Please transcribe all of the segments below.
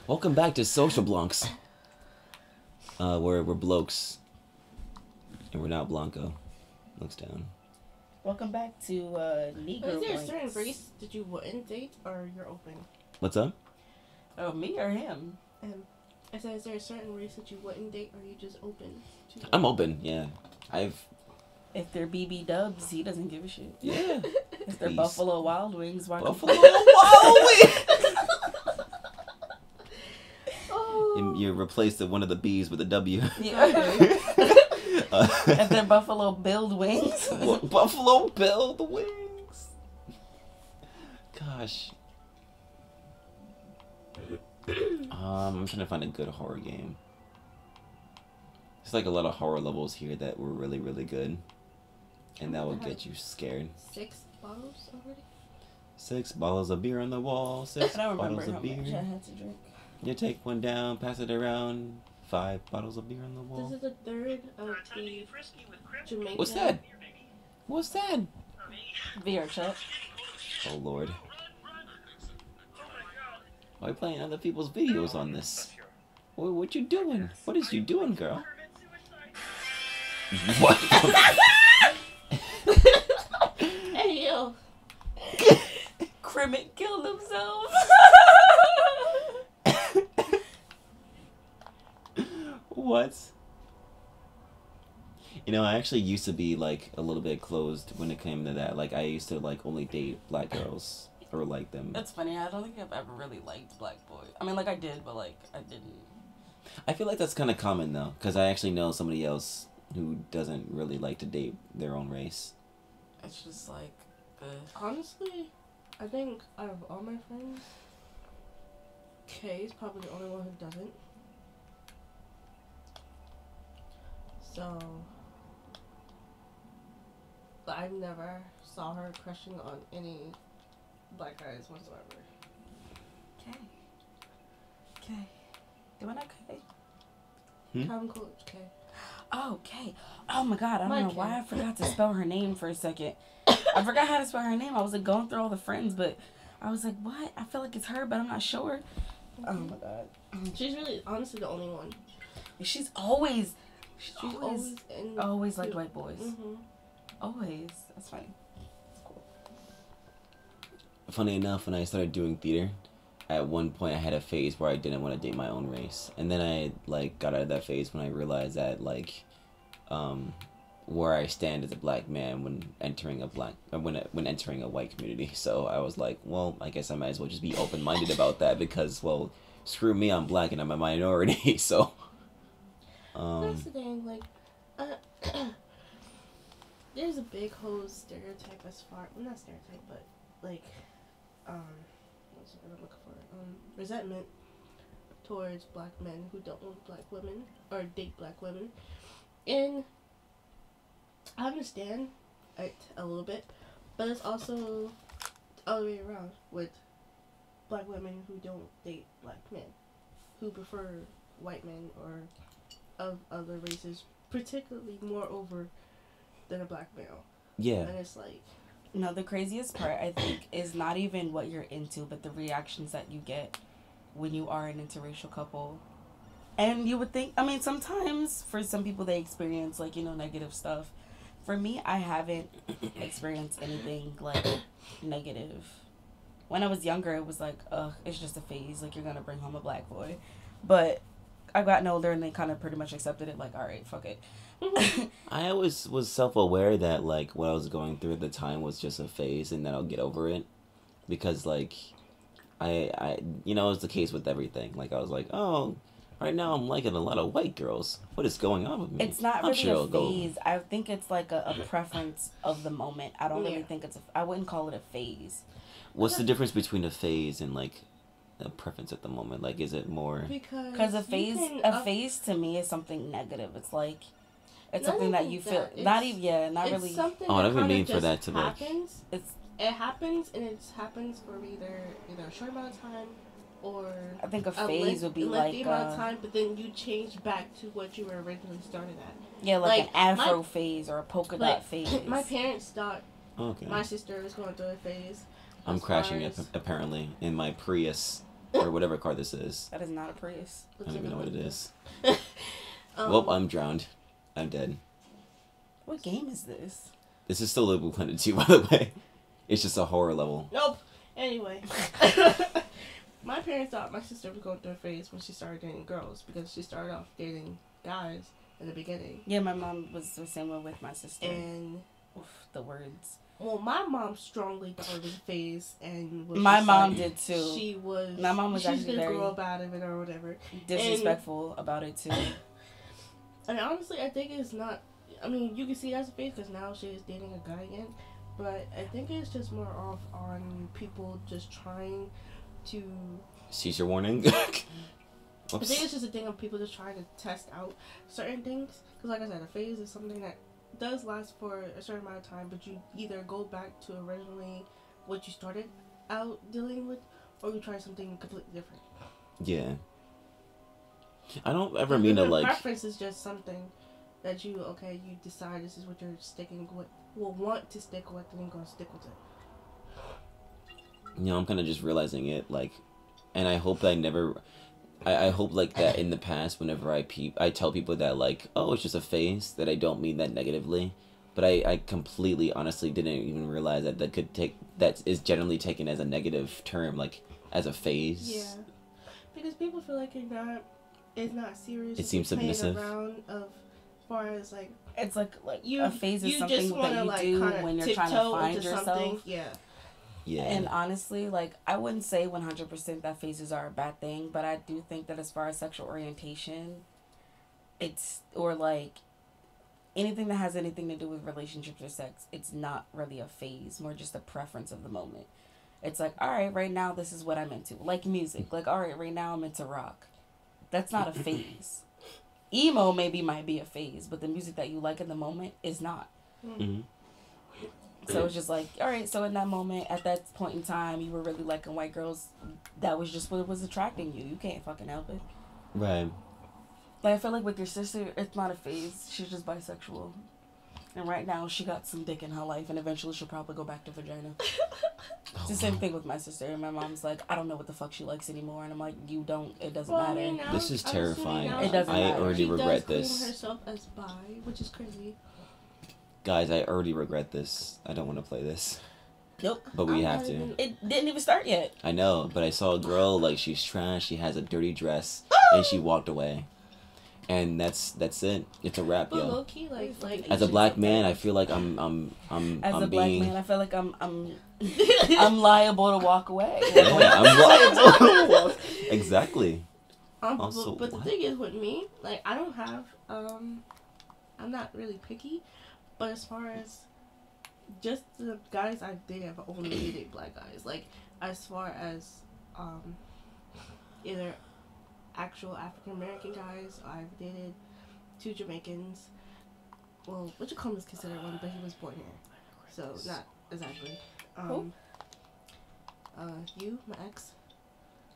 Welcome back to Social Blunks. We're blokes. And we're not Blanco. Looks down. Welcome back to Negro. Is there a certain race that you wouldn't date or you're open? What's up? Oh, me or him? I said, is there a certain race that you wouldn't date or are you just open to? I'm open, yeah. If they're BB Dubs, he doesn't give a shit. Yeah. If they're Buffalo Wild Wings, why Buffalo Wild Wings! You replaced one of the B's with a W. Yeah. If they're Buffalo Build Wings. Buffalo Build Wings. Gosh. I'm trying to find a good horror game. There's like a lot of horror levels here that were really, really good. And that will get you scared. 6 bottles already? 6 bottles of beer on the wall. 6 I don't remember bottles how of beer. much I had to drink. You take one down, pass it around. 5 bottles of beer on the wall. This is the third of the Jamaican. What's that? What's that? VR chat. Oh Lord. Why are you playing other people's videos on this? What you doing? What is you doing, girl? What? Hey, yo. Crimmett killed himself. What? You know, I actually used to be like a little bit closed when it came to that. Like I used to like only date black girls or like them. That's funny. I don't think I've ever really liked black boys. I mean, like I did, but like I didn't. I feel like that's kind of common though, because I actually know somebody else who doesn't really like to date their own race. It's just like, honestly, I think out of all my friends, Kay is probably the only one who doesn't. So, but I've never saw her crushing on any black guys whatsoever. Okay. Okay. Doing okay? Calvin Coolidge, Kay. Oh, Kay. Oh my God, I don't know Kay. why I forgot to spell her name for a second. I forgot how to spell her name. I was like going through all the friends, but I was like, what? I feel like it's her, but I'm not sure. Oh my God. She's really, honestly, the only one. She's always in always liked white boys. Mm-hmm. Always. That's funny. That's cool. Funny enough, when I started doing theater, at one point I had a phase where I didn't want to date my own race, and then I like got out of that phase when I realized that like, where I stand as a black man when entering a when entering a white community. So I was like, well, I guess I might as well just be open minded about that because, well, screw me, I'm black and I'm a minority. So. That's the thing, like, there's a big whole stereotype as far, well, not stereotype, but, like, what's the word I'm looking for, resentment towards black men who don't want black women, or date black women, and I understand it a little bit, but it's also the other way around with black women who don't date black men, who prefer white men, or of other races, particularly moreover than a black male. Yeah. And it's like... No, the craziest part, I think, is not even what you're into, but the reactions that you get when you are an interracial couple. And you would think, I mean, sometimes for some people they experience, like, you know, negative stuff. For me, I haven't experienced anything, like, negative. When I was younger, it was like, it's just a phase. Like, you're going to bring home a black boy. But I've gotten older and they kind of pretty much accepted it. Like, all right, fuck it. I always was self-aware that, like, what I was going through at the time was just a phase and that I'll get over it. Because, like, I you know, it's the case with everything. Like, I was like, oh, right now I'm liking a lot of white girls. What is going on with me? It's not I'm really sure a phase. I think it's like a preference of the moment. I don't really think it's I wouldn't call it a phase. What's the difference between a phase and, like, a preference at the moment? Like, is it more... Because a phase to me is something negative. It's like... It's something that you feel... Not even... not really... Oh, I don't even mean for that to, like... It happens, and it happens for either a short amount of time or I think a phase would be lengthy like amount of time, but then you change back to what you were originally started at. yeah, like an afro phase or a polka dot phase. My parents thought Okay. my sister was going through a phase. I'm crashing it apparently in my Prius or whatever car this is. That is not a Prius. I don't even know what it is. Well, I'm drowned. I'm dead. What game is this? This is still LittleBigPlanet2, by the way. It's just a horror level. Nope. Anyway. My parents thought my sister was going through a phase when she started dating girls because she started off dating guys in the beginning. Yeah, my mom was the same way with my sister. And the words. Well, my mom strongly thought it was a phase, and was my mom did too. She was. My mom was she's actually gonna very grow up out of it or whatever. Disrespectful about it too. And honestly, I think it's not. I mean, you can see it as a phase because now she is dating a guy again, but I think it's just more off on people just trying to. Seizure warning. I think it's just a thing of people just trying to test out certain things. Because, like I said, a phase is something that does last for a certain amount of time, but you either go back to originally what you started out dealing with, or you try something completely different. Yeah. I don't ever mean to like. Preference is just something that you decide this is what you're sticking with, will want to stick with, and you're gonna stick with it. You know, I'm kind of just realizing it, like, and I hope that I hope, like, that in the past, whenever I tell people that, like, oh, it's just a phase, that I don't mean that negatively, but I completely, honestly, didn't even realize that is generally taken as a negative term, like, as a phase. Yeah, because people feel like it's not serious. It seems submissive. Around as far as, like... It's like a phase is something that you do when you're trying to find yourself. Yeah. Yeah. And honestly, like, I wouldn't say 100% that phases are a bad thing, but I do think that as far as sexual orientation, or like anything that has anything to do with relationships or sex, it's not really a phase, more just a preference of the moment. It's like, all right, right now this is what I'm into. Like music. Like, all right, right now I'm into rock. That's not a phase. Emo might be a phase, but the music that you like in the moment is not. Mm-hmm. So it's just like, all right, so in that moment, at that point in time, you were really liking white girls. That was just what was attracting you. You can't fucking help it. Right. But I feel like with your sister, it's not a phase. She's just bisexual. And right now, she got some dick in her life, and eventually she'll probably go back to vagina. It's the same thing with my sister. And my mom's like, I don't know what the fuck she likes anymore. And I'm like, you don't. It doesn't matter. I mean, now, this is terrifying. It doesn't matter. I already regret this. She does claim herself as bi, which is crazy. Guys, I already regret this. I don't want to play this. Nope. But we have to. It didn't even start yet. I know, but I saw a girl, like, she's trash, she has a dirty dress, and she walked away. And that's it. It's a wrap, but yo. Low key, like as a black man, I feel like I'm black man, I feel like I'm I'm liable to walk away. Yeah, I'm liable. Exactly. Also, but the thing is with me, like, I don't have I'm not really picky, but as far as just the guys I dated, I've only dated black guys. Like, as far as either actual African American guys, I've dated 2 Jamaicans. Well, Wichicom is considered one, but he was born here, so not exactly. You, my ex.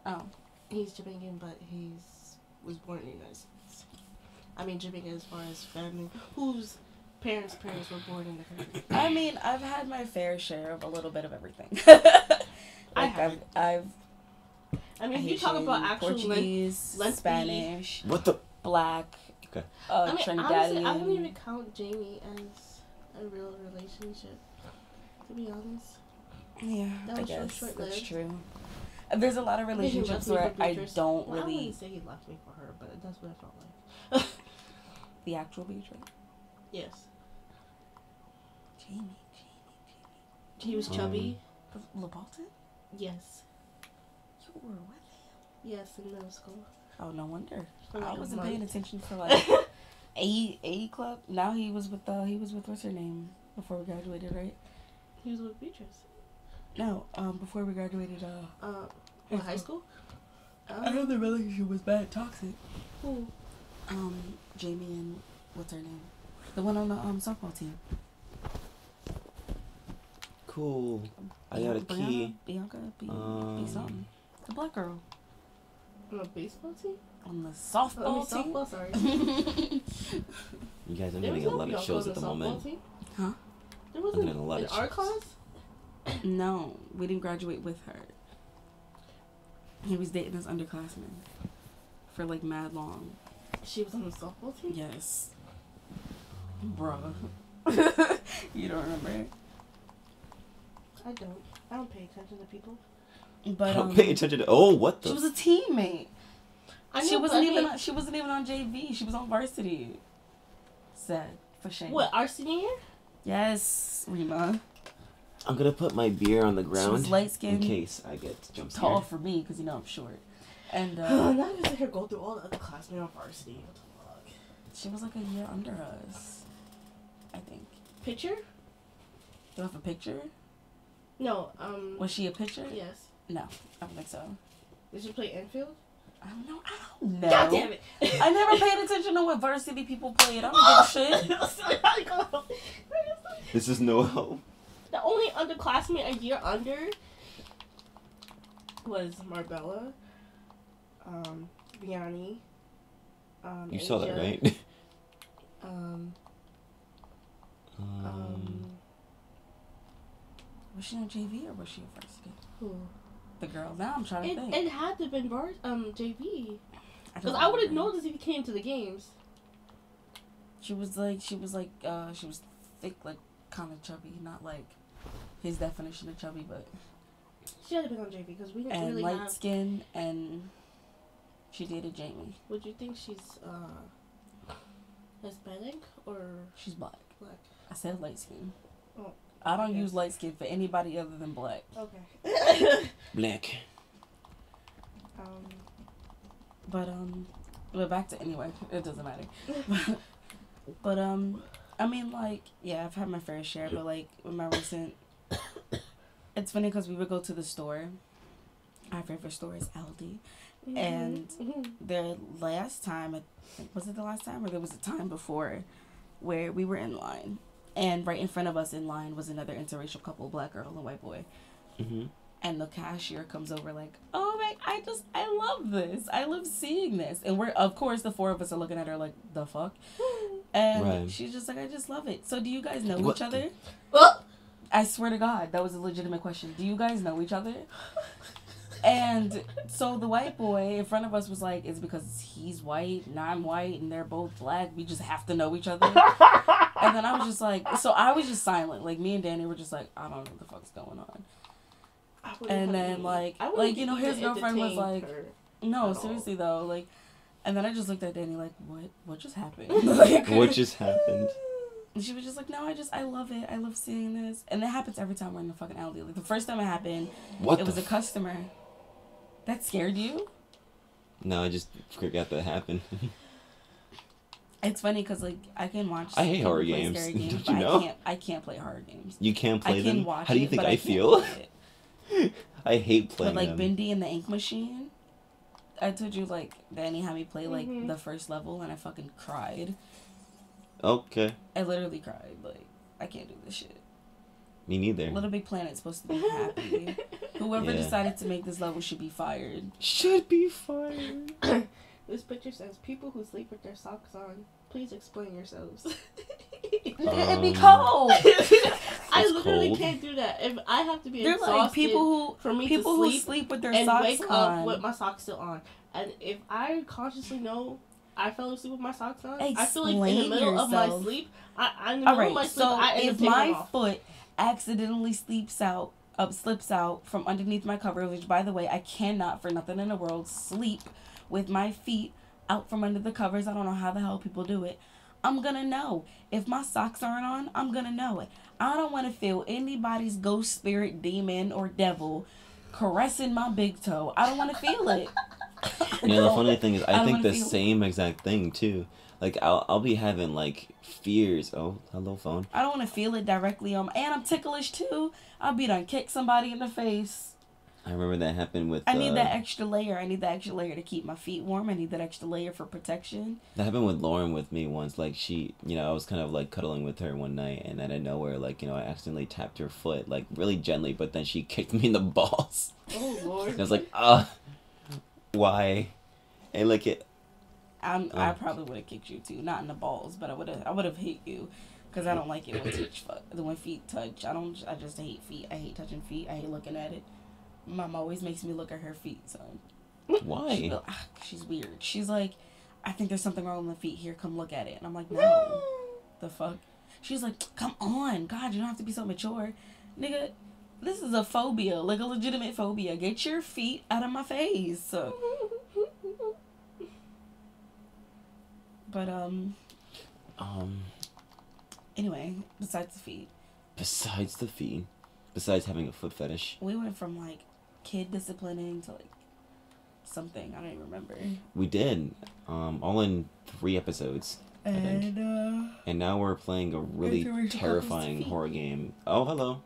Oh. He's Jamaican, but was born in the United States. I mean, Jamaican as far as family, whose parents were born in the country. I mean, I've had my fair share of a little bit of everything. I mean, if you talk about actual Portuguese, Spanish, black, okay. Trinidadian. Honestly, I don't even count Jamie as a real relationship, to be honest. Yeah, I guess short-lived. That's true. There's a lot of relationships where I don't really. I wouldn't say he left me for her, but that's what it felt like. The actual Beatrice? Yes. Jamie. He was chubby. LeBalton? Yes. You were with him? Yes, in middle school. Oh, no wonder. For like I wasn't paying attention for like A club. Now he was with what's her name before we graduated, right? He was with Beatrice. No, before we graduated. High school. I know the relationship was bad, toxic. Who? Jamie and what's her name? The one on the softball team. Cool. I got a key. Bianca, be something. The black girl. On a baseball team? On the softball team? Softball, sorry. You guys are There getting was a lot no of shows on at the softball moment. team? Huh? There wasn't getting a lot in of our shows. class? No, we didn't graduate with her. He was dating his underclassman for like mad long. She was on the softball team? Yes. Bruh. You don't remember? I don't. I don't pay attention to people. But Don't pay attention to. Oh, what she the? was a teammate. I She know, wasn't but even. She wasn't even on JV. She was on varsity. Sad for shame. What, our senior year? Yes, Rima. I'm gonna put my beer on the She ground was light in skinned, case I get jump scared. tall for me because you know I'm short, and Now I'm gonna sit here go through all the other classmates on varsity. What the fuck? she was like a year under us, I think. Picture? Do you have a picture? No, Was she a pitcher? yes. No, I don't think so. Did she play infield? I don't know. I don't know. God damn it! I never paid attention to what varsity people played. I don't give a shit. This is no help. The only underclassmate a year under was Marbella, Vianney, You saw that, Asia, right? Was she on JV or was she a varsity? who? The girl. Now I'm trying to think. It had to have been JV. I Because don't I would have remember. noticed if he came to the games. She was thick, like kind of chubby, not like his definition of chubby, but She had to been on JV because we didn't and really light have. skin, and she dated Jamie. Would you think she's Hispanic or She's black. black? I said light skin. Oh, I don't okay. use light skin for anybody other than black. Okay. Black. But back to anyway, it doesn't matter. But I mean, like, yeah, I've had my fair share, but like with my recent, it's funny because we would go to the store. Our favorite store is Aldi, and the last time, was it the last time or there was a time before, where we were in line, and right in front of us in line was another interracial couple, black girl and white boy. Mm-hmm. And the cashier comes over like, oh my, I love this. I love seeing this. And we're, of course, the four of us are looking at her like, the fuck? And Right. she's just like, I just love it. So do you guys know What each other? Oh! I swear to God, that was a legitimate question. Do you guys know each other? And so the white boy in front of us was like, it's because he's white and I'm white and they're both black. We just have to know each other. And then I was just like, so I was just silent. Like, me and Danny were just like, I don't know what the fuck's going on. And then, like, you know, his girlfriend was like, no, seriously, though, like, and then I just looked at Danny like, what just happened? Like, What just happened? and she was just like, no, I love it. I love seeing this. And it happens every time we're in the fucking Aldi. Like, the first time it happened, What it the was a customer. That scared you? No, I just forgot that happened. It's funny because, like, I can watch. I hate people horror play games. scary games, Don't but you know? I can't play horror games. You can't I play can them? watch How do you it, think but I can't feel? play it. I hate playing But like them. Bindi and the Ink Machine, I told you like Danny had me play like Mhm. the first level and I fucking cried. Okay. I literally cried. Like, I can't do this shit. Me neither. Little Big Planet's supposed to be happy. Whoever Yeah. decided to make this level should be fired. Should be fired. This picture says, people who sleep with their socks on, please explain yourselves. It'd be cold. I It's literally cold. can't do that. If I have to be They're exhausted like people for me who to sleep sleep with their and socks wake on. up with my socks still on. And if I consciously know I fell asleep with my socks on, I feel like in the Explain middle of my yourself. sleep, I in the All middle of my right, sleep, so I end up if taking my them off. foot accidentally slips out from underneath my cover, which by the way, I cannot for nothing in the world sleep with my feet out from under the covers. I don't know how the hell people do it. I'm gonna know. If my socks aren't on, I'm gonna know it. I don't want to feel anybody's ghost, spirit, demon, or devil caressing my big toe. I don't want to feel it. You know, the funny thing is, I don't think wanna the feel- same exact thing, too. Like, I'll be having, like, fears. Oh, hello, phone. I don't want to feel it directly on. And I'm ticklish too. I'll be done kick somebody in the face. I remember that happened with... I need that extra layer. I need that extra layer to keep my feet warm. I need that extra layer for protection. That happened with Lauren with me once. Like, she... You know, I was kind of, like, cuddling with her one night, and out of nowhere, like, you know, I accidentally tapped her foot, like, really gently, but then she kicked me in the balls. Oh, Lord. And I was like, why? Hey, look it. I probably would have kicked you too, not in the balls, but I would have hit you, because I don't like it when feet touch. I just hate feet. I hate touching feet. I hate looking at it. Mom always makes me look at her feet, so. Why? She's weird. She's like, I think there's something wrong with my feet. Here, come look at it. And I'm like, no. The fuck? She's like, come on. God, you don't have to be so mature. Nigga, this is a phobia, like a legitimate phobia. Get your feet out of my face. But, anyway, besides the feet. Besides having a foot fetish. We went from, like, kid disciplining to, like, something. I don't even remember. We did. All in 3 episodes, I think. And now we're playing a really terrifying horror game. Oh, hello.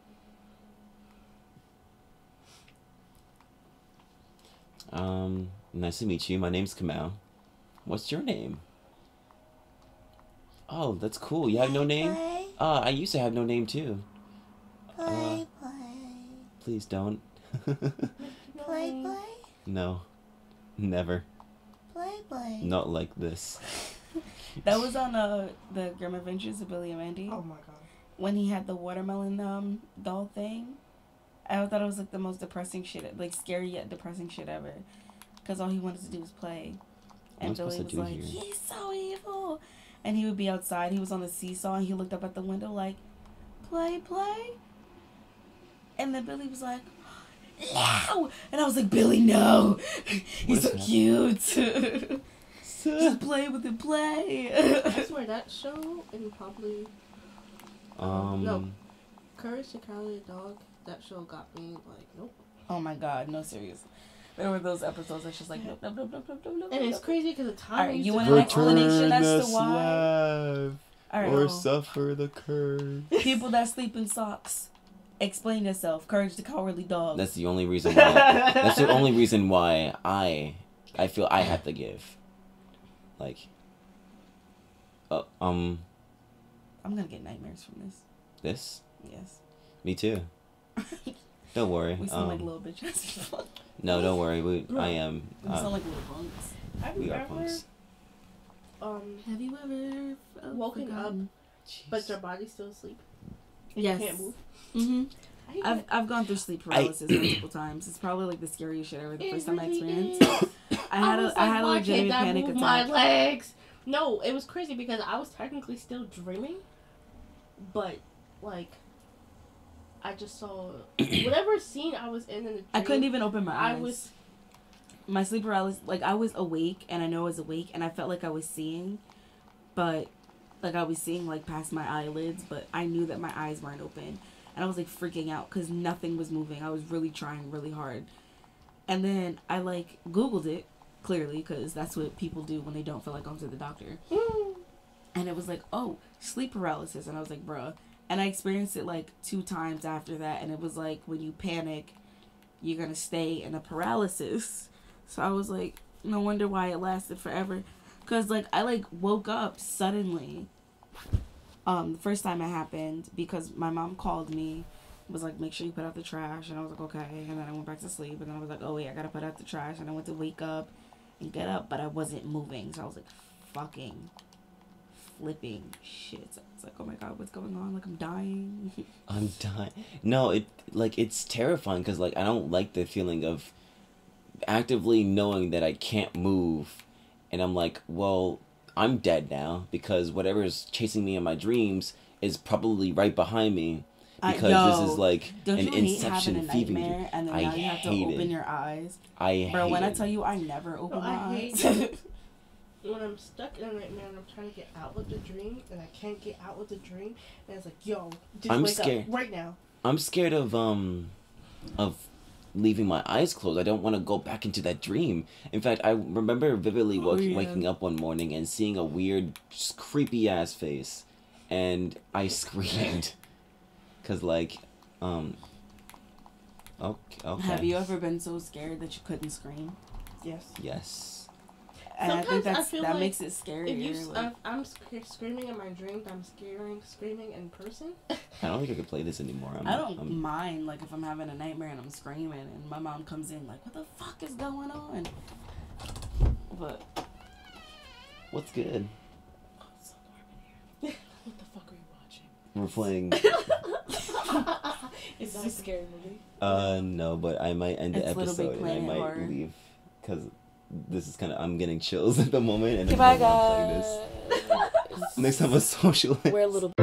Nice to meet you. My name's Kamau. What's your name? Oh, that's cool. You have no name? I used to have no name too. Play. Please don't. Play. No. Never. Play. Not like this. That was on the Grim Adventures of Billy and Mandy. Oh my god. When he had the watermelon doll thing. I thought it was like the most depressing shit, like scary yet depressing shit ever. Because all he wanted to do was play. And Billy was like, he's so evil. And he would be outside. He was on the seesaw and he looked up at the window like, play. And then Billy was like, no. And I was like, Billy, no. He's so cute. Just play with it, play. I swear that show and probably no, Courage the Cowardly Dog. That show got me like, nope. Oh my god, no, serious. There were those episodes that's just like, nope. And it's crazy because the time. Alright, you want an explanation as to why? Or suffer the curse. People that sleep in socks. Explain yourself. Courage the Cowardly Dog. That's the only reason why. That's the only reason why I feel I have to give. Like. I'm gonna get nightmares from this. This? Yes. Me too. Don't worry. We sound like little bitches. No, don't worry. I am. We sound like little punks. We are punks. Have you ever woken up, Jeez. but your body's still asleep? Yes. You can't move. Mm-hmm. I've gone through sleep paralysis multiple times. It's probably like the scariest shit ever. The first time I experienced it. I had a legitimate panic attack. My legs. No, it was crazy because I was technically still dreaming, but like I just saw whatever scene I was in the dream. I couldn't even open my eyes. My sleep paralysis, like I was awake and I know I was awake and I felt like I was seeing, but like I was seeing like past my eyelids, but I knew that my eyes weren't open and I was like freaking out because nothing was moving. I was really trying really hard, and then I like Googled it clearly because that's what people do when they don't feel like going to the doctor. And it was like, oh, sleep paralysis, and I was like, bruh. And I experienced it like 2 times after that, and it was like when you panic, you're gonna stay in a paralysis. So I was like, no wonder why it lasted forever, cause like I like woke up suddenly. The first time it happened because my mom called me, was like, make sure you put out the trash, and I was like, okay. And then I went back to sleep, and then I was like, oh wait, I gotta put out the trash, and I went to wake up and get up, but I wasn't moving, so I was like, fucking flipping shit. It's like, oh my god, what's going on? Like I'm dying. I'm dying. No, it's terrifying because like I don't like the feeling of actively knowing that I can't move, and I'm like, well, I'm dead now because whatever's chasing me in my dreams is probably right behind me. Because this is like an Inception fever. And then now you have to open your eyes. Bro, when I tell you I never open my eyes. When I'm stuck in a nightmare and I'm trying to get out of the dream and I can't get out of the dream, and it's like, yo, just wake up right now. I'm scared of leaving my eyes closed. I don't want to go back into that dream. In fact, I remember vividly waking up one morning and seeing a weird, just creepy ass face, and I screamed. Cause like, okay. Have you ever been so scared that you couldn't scream? Yes. Yes. And sometimes I think that like makes it scarier. I'm screaming in my dreams. I'm screaming in person. I don't think I could play this anymore. I don't mind like if I'm having a nightmare and I'm screaming and my mom comes in like, what the fuck is going on? But What's good? it's so warm in here. What the fuck are you watching? We're playing. Is that a scary movie? No, but I might end the It's episode and I LittleBigPlanet might horror. leave because this is kind of I'm getting chills at the moment and Okay, I'm bye not playing guys. this. Next time a social. We're a little.